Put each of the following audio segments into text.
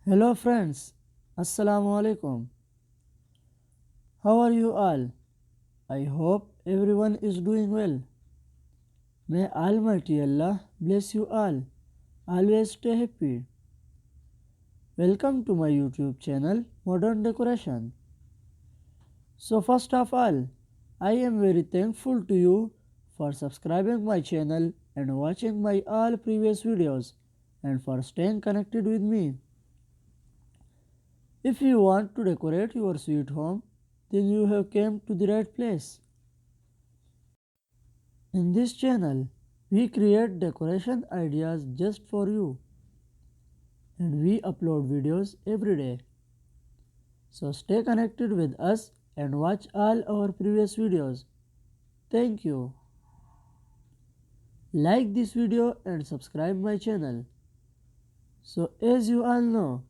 Hello friends, Assalamu alaikum. How are you all? I hope everyone is doing well. May Almighty Allah bless you all. Always stay happy. Welcome to my YouTube channel Modern Decoration. So first of all, I am very thankful to you for subscribing my channel and watching my all previous videos and for staying connected with me. If you want to decorate your sweet home, then you have came to the right place. In this channel, we create decoration ideas just for you and we upload videos every day. So stay connected with us and watch all our previous videos. Thank you. Like this video and subscribe my channel. So as you all know,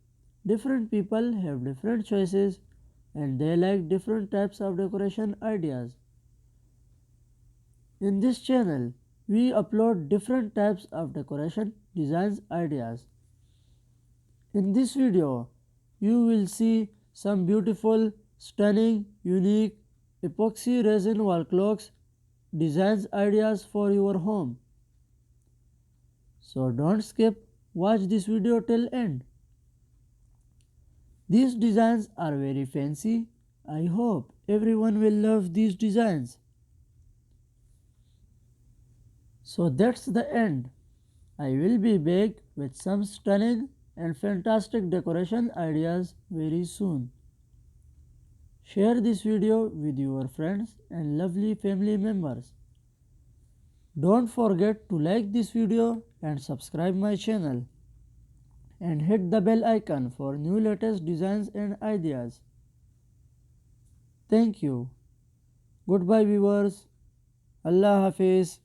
different people have different choices and they like different types of decoration ideas. In this channel, we upload different types of decoration designs ideas. In this video, you will see some beautiful, stunning, unique epoxy resin wall clocks designs ideas for your home. So don't skip, watch this video till end. These designs are very fancy. I hope everyone will love these designs. So that's the end. I will be back with some stunning and fantastic decoration ideas very soon. Share this video with your friends and lovely family members. Don't forget to like this video and subscribe my channel and hit the bell icon for new latest designs and ideas. Thank you. Goodbye viewers. Allah Hafiz.